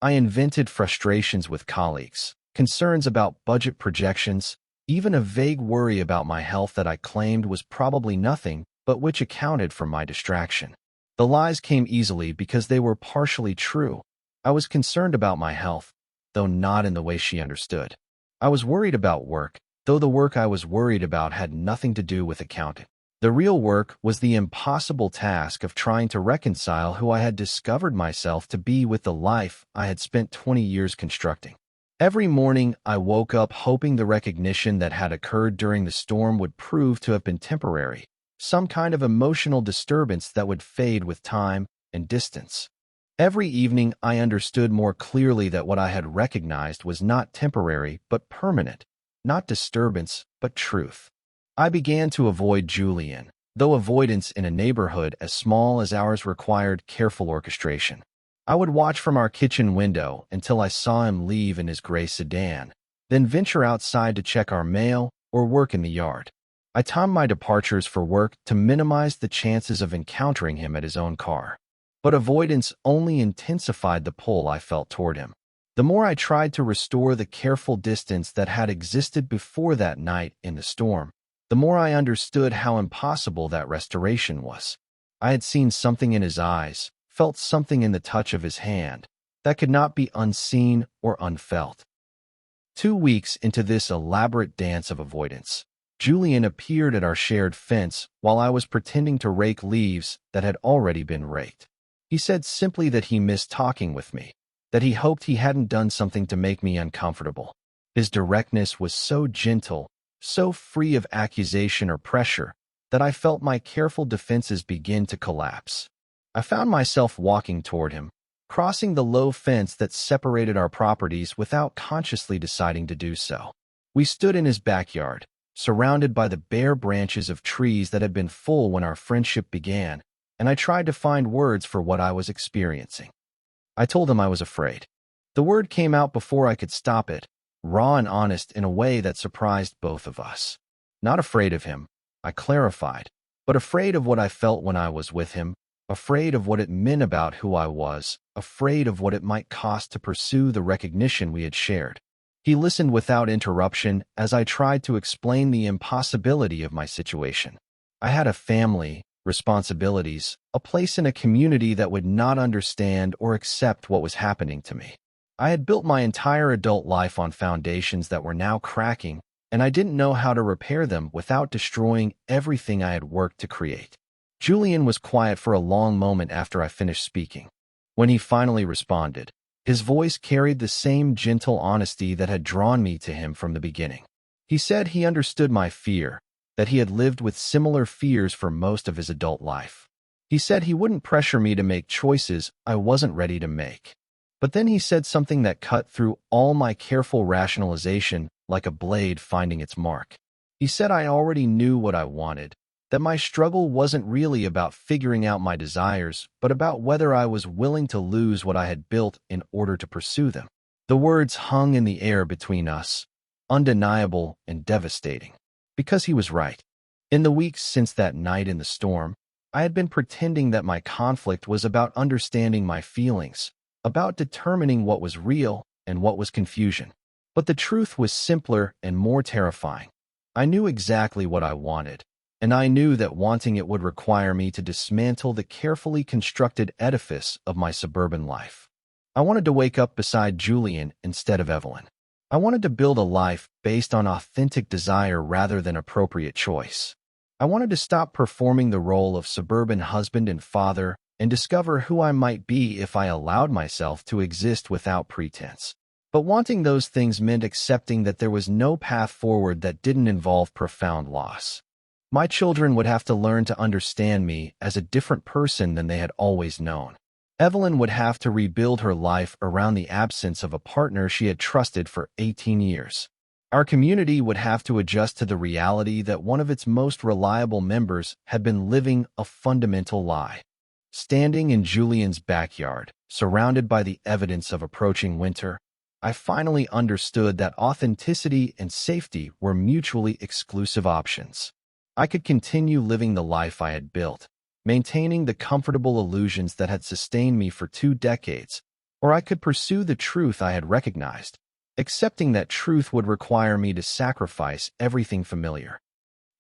I invented frustrations with colleagues, concerns about budget projections, even a vague worry about my health that I claimed was probably nothing, but which accounted for my distraction. The lies came easily because they were partially true. I was concerned about my health, though not in the way she understood. I was worried about work, though the work I was worried about had nothing to do with accounting. The real work was the impossible task of trying to reconcile who I had discovered myself to be with the life I had spent 20 years constructing. Every morning, I woke up hoping the recognition that had occurred during the storm would prove to have been temporary, some kind of emotional disturbance that would fade with time and distance. Every evening, I understood more clearly that what I had recognized was not temporary but permanent, not disturbance but truth. I began to avoid Julian, though avoidance in a neighborhood as small as ours required careful orchestration. I would watch from our kitchen window until I saw him leave in his gray sedan, then venture outside to check our mail or work in the yard. I timed my departures for work to minimize the chances of encountering him at his own car. But avoidance only intensified the pull I felt toward him. The more I tried to restore the careful distance that had existed before that night in the storm, the more I understood how impossible that restoration was. I had seen something in his eyes, felt something in the touch of his hand, that could not be unseen or unfelt. 2 weeks into this elaborate dance of avoidance, Julian appeared at our shared fence while I was pretending to rake leaves that had already been raked. He said simply that he missed talking with me, that he hoped he hadn't done something to make me uncomfortable. His directness was so gentle, so free of accusation or pressure, that I felt my careful defenses begin to collapse. I found myself walking toward him, crossing the low fence that separated our properties without consciously deciding to do so. We stood in his backyard, surrounded by the bare branches of trees that had been full when our friendship began, and I tried to find words for what I was experiencing. I told him I was afraid. The word came out before I could stop it, raw and honest in a way that surprised both of us. Not afraid of him, I clarified, but afraid of what I felt when I was with him, afraid of what it meant about who I was, afraid of what it might cost to pursue the recognition we had shared. He listened without interruption as I tried to explain the impossibility of my situation. I had a family, responsibilities, a place in a community that would not understand or accept what was happening to me. I had built my entire adult life on foundations that were now cracking, and I didn't know how to repair them without destroying everything I had worked to create. Julian was quiet for a long moment after I finished speaking. When he finally responded, his voice carried the same gentle honesty that had drawn me to him from the beginning. He said he understood my fear, that he had lived with similar fears for most of his adult life. He said he wouldn't pressure me to make choices I wasn't ready to make. But then he said something that cut through all my careful rationalization like a blade finding its mark. He said I already knew what I wanted, that my struggle wasn't really about figuring out my desires, but about whether I was willing to lose what I had built in order to pursue them. The words hung in the air between us, undeniable and devastating. Because he was right. In the weeks since that night in the storm, I had been pretending that my conflict was about understanding my feelings, about determining what was real and what was confusion. But the truth was simpler and more terrifying. I knew exactly what I wanted, and I knew that wanting it would require me to dismantle the carefully constructed edifice of my suburban life. I wanted to wake up beside Julian instead of Evelyn. I wanted to build a life based on authentic desire rather than appropriate choice. I wanted to stop performing the role of suburban husband and father and discover who I might be if I allowed myself to exist without pretense. But wanting those things meant accepting that there was no path forward that didn't involve profound loss. My children would have to learn to understand me as a different person than they had always known. Evelyn would have to rebuild her life around the absence of a partner she had trusted for 18 years. Our community would have to adjust to the reality that one of its most reliable members had been living a fundamental lie. Standing in Julian's backyard, surrounded by the evidence of approaching winter, I finally understood that authenticity and safety were mutually exclusive options. I could continue living the life I had built, maintaining the comfortable illusions that had sustained me for 2 decades, or I could pursue the truth I had recognized, accepting that truth would require me to sacrifice everything familiar.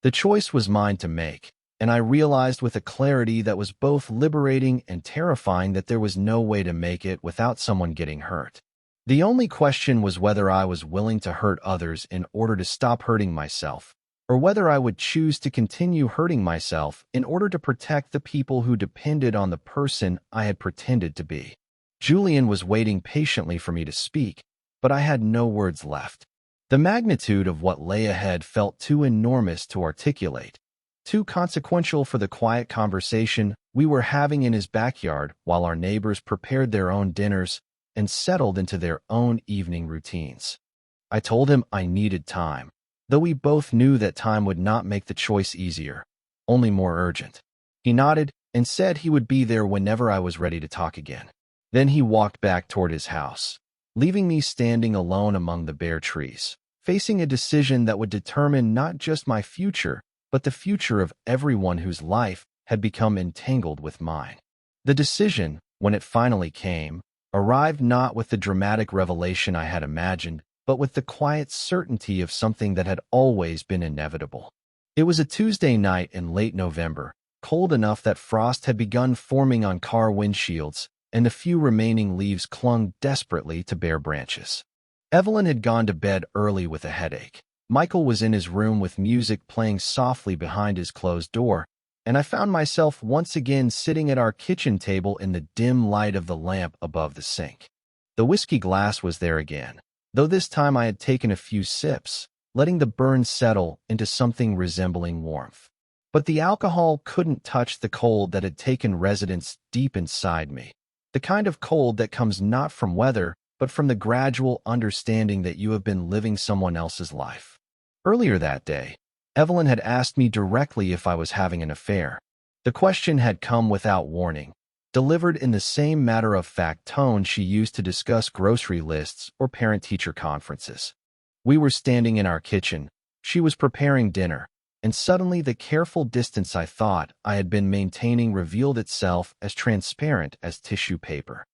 The choice was mine to make, and I realized with a clarity that was both liberating and terrifying that there was no way to make it without someone getting hurt. The only question was whether I was willing to hurt others in order to stop hurting myself, or whether I would choose to continue hurting myself in order to protect the people who depended on the person I had pretended to be. Julian was waiting patiently for me to speak, but I had no words left. The magnitude of what lay ahead felt too enormous to articulate, too consequential for the quiet conversation we were having in his backyard while our neighbors prepared their own dinners and settled into their own evening routines. I told him I needed time, though we both knew that time would not make the choice easier, only more urgent. He nodded and said he would be there whenever I was ready to talk again. Then he walked back toward his house, leaving me standing alone among the bare trees, facing a decision that would determine not just my future, but the future of everyone whose life had become entangled with mine. The decision, when it finally came, arrived not with the dramatic revelation I had imagined, but with the quiet certainty of something that had always been inevitable. It was a Tuesday night in late November, cold enough that frost had begun forming on car windshields, and the few remaining leaves clung desperately to bare branches. Evelyn had gone to bed early with a headache. Michael was in his room with music playing softly behind his closed door, and I found myself once again sitting at our kitchen table in the dim light of the lamp above the sink. The whiskey glass was there again, though this time I had taken a few sips, letting the burn settle into something resembling warmth. But the alcohol couldn't touch the cold that had taken residence deep inside me, the kind of cold that comes not from weather, but from the gradual understanding that you have been living someone else's life. Earlier that day, Evelyn had asked me directly if I was having an affair. The question had come without warning, delivered in the same matter-of-fact tone she used to discuss grocery lists or parent-teacher conferences. We were standing in our kitchen, she was preparing dinner, and suddenly the careful distance I thought I had been maintaining revealed itself as transparent as tissue paper.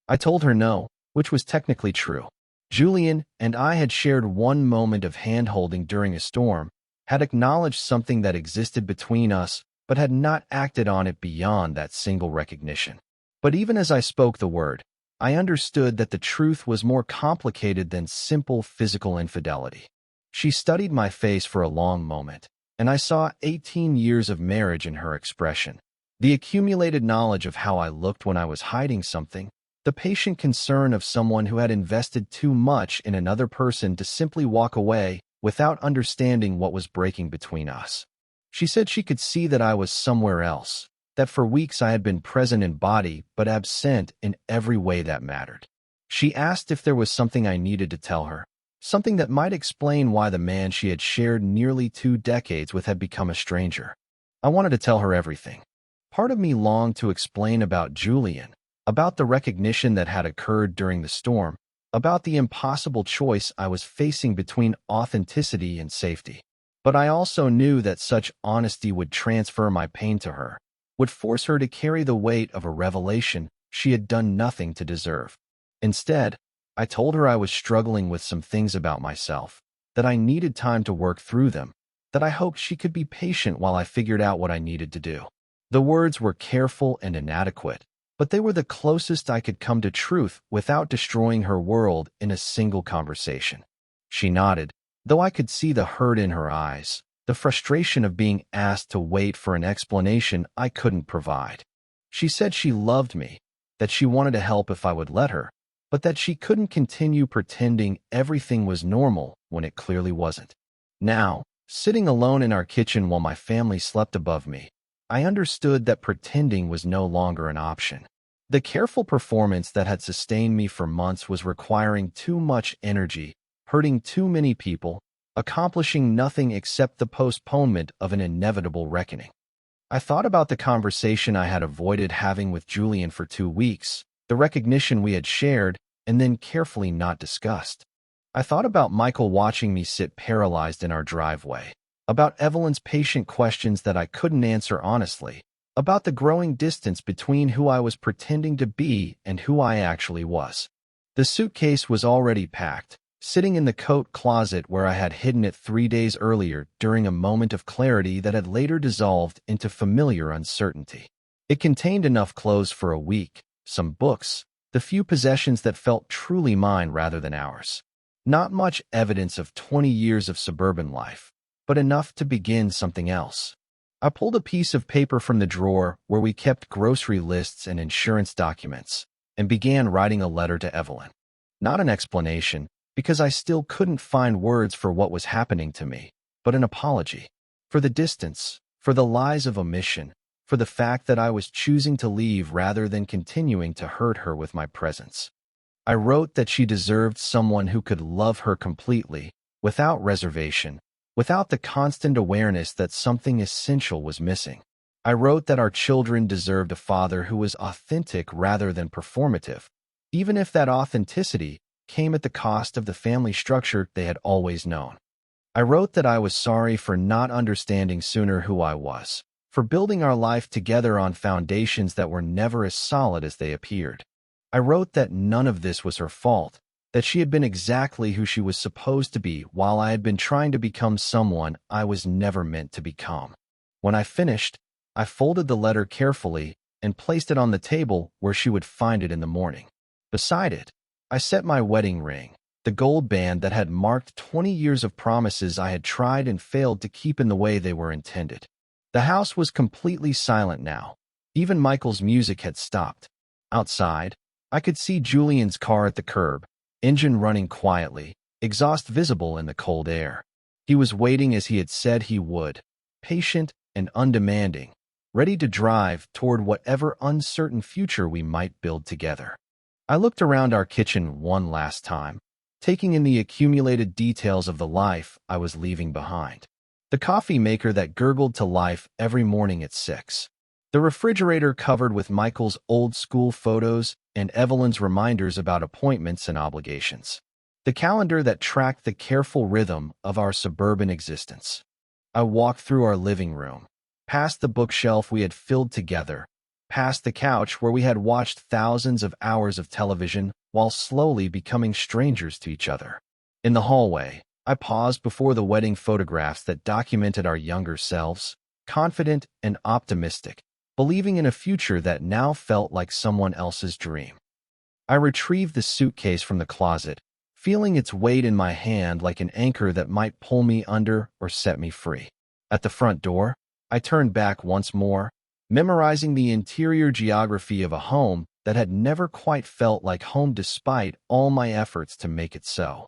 I told her no, which was technically true. Julian and I had shared one moment of hand-holding during a storm, had acknowledged something that existed between us, but had not acted on it beyond that single recognition. But even as I spoke the word, I understood that the truth was more complicated than simple physical infidelity. She studied my face for a long moment, and I saw 18 years of marriage in her expression. The accumulated knowledge of how I looked when I was hiding something, the patient concern of someone who had invested too much in another person to simply walk away without understanding what was breaking between us. She said she could see that I was somewhere else, that for weeks I had been present in body but absent in every way that mattered. She asked if there was something I needed to tell her, something that might explain why the man she had shared nearly 2 decades with had become a stranger. I wanted to tell her everything. Part of me longed to explain about Julian, about the recognition that had occurred during the storm, about the impossible choice I was facing between authenticity and safety. But I also knew that such honesty would transfer my pain to her, would force her to carry the weight of a revelation she had done nothing to deserve. Instead, I told her I was struggling with some things about myself, that I needed time to work through them, that I hoped she could be patient while I figured out what I needed to do. The words were careful and inadequate, but they were the closest I could come to truth without destroying her world in a single conversation. She nodded, though I could see the hurt in her eyes, the frustration of being asked to wait for an explanation I couldn't provide. She said she loved me, that she wanted to help if I would let her, but that she couldn't continue pretending everything was normal when it clearly wasn't. Now, sitting alone in our kitchen while my family slept above me, I understood that pretending was no longer an option. The careful performance that had sustained me for months was requiring too much energy, hurting too many people, accomplishing nothing except the postponement of an inevitable reckoning. I thought about the conversation I had avoided having with Julian for 2 weeks, the recognition we had shared, and then carefully not discussed. I thought about Michael watching me sit paralyzed in our driveway, about Evelyn's patient questions that I couldn't answer honestly, about the growing distance between who I was pretending to be and who I actually was. The suitcase was already packed, sitting in the coat closet where I had hidden it 3 days earlier during a moment of clarity that had later dissolved into familiar uncertainty. It contained enough clothes for a week, some books, the few possessions that felt truly mine rather than ours. Not much evidence of 20 years of suburban life, but enough to begin something else. I pulled a piece of paper from the drawer where we kept grocery lists and insurance documents, and began writing a letter to Evelyn. Not an explanation, because I still couldn't find words for what was happening to me, but an apology. For the distance, for the lies of omission, for the fact that I was choosing to leave rather than continuing to hurt her with my presence. I wrote that she deserved someone who could love her completely, without reservation, without the constant awareness that something essential was missing. I wrote that our children deserved a father who was authentic rather than performative, even if that authenticity came at the cost of the family structure they had always known. I wrote that I was sorry for not understanding sooner who I was, for building our life together on foundations that were never as solid as they appeared. I wrote that none of this was her fault, that she had been exactly who she was supposed to be while I had been trying to become someone I was never meant to become. When I finished, I folded the letter carefully and placed it on the table where she would find it in the morning. Beside it, I set my wedding ring, the gold band that had marked 20 years of promises I had tried and failed to keep in the way they were intended. The house was completely silent now. Even Michael's music had stopped. Outside, I could see Julian's car at the curb, engine running quietly, exhaust visible in the cold air. He was waiting as he had said he would, patient and undemanding, ready to drive toward whatever uncertain future we might build together. I looked around our kitchen one last time, taking in the accumulated details of the life I was leaving behind. The coffee maker that gurgled to life every morning at 6. The refrigerator covered with Michael's old-school photos and Evelyn's reminders about appointments and obligations. The calendar that tracked the careful rhythm of our suburban existence. I walked through our living room, past the bookshelf we had filled together, past the couch where we had watched thousands of hours of television while slowly becoming strangers to each other. In the hallway, I paused before the wedding photographs that documented our younger selves, confident and optimistic, believing in a future that now felt like someone else's dream. I retrieved the suitcase from the closet, feeling its weight in my hand like an anchor that might pull me under or set me free. At the front door, I turned back once more, memorizing the interior geography of a home that had never quite felt like home despite all my efforts to make it so.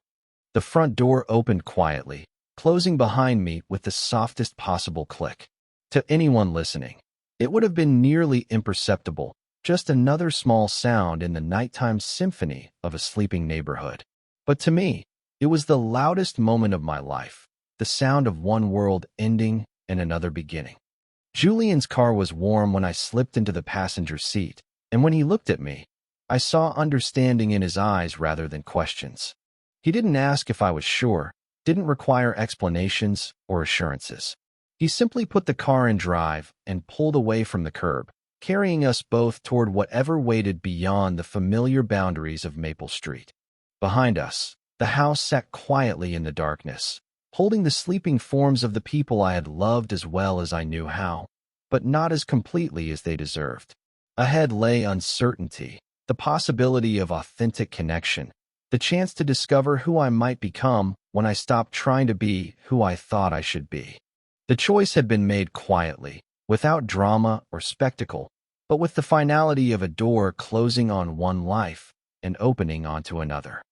The front door opened quietly, closing behind me with the softest possible click. To anyone listening, it would have been nearly imperceptible, just another small sound in the nighttime symphony of a sleeping neighborhood. But to me, it was the loudest moment of my life, the sound of one world ending and another beginning. Julian's car was warm when I slipped into the passenger seat, and when he looked at me, I saw understanding in his eyes rather than questions. He didn't ask if I was sure, didn't require explanations or assurances. He simply put the car in drive and pulled away from the curb, carrying us both toward whatever waited beyond the familiar boundaries of Maple Street. Behind us, the house sat quietly in the darkness, holding the sleeping forms of the people I had loved as well as I knew how, but not as completely as they deserved. Ahead lay uncertainty, the possibility of authentic connection, the chance to discover who I might become when I stopped trying to be who I thought I should be. The choice had been made quietly, without drama or spectacle, but with the finality of a door closing on one life and opening onto another.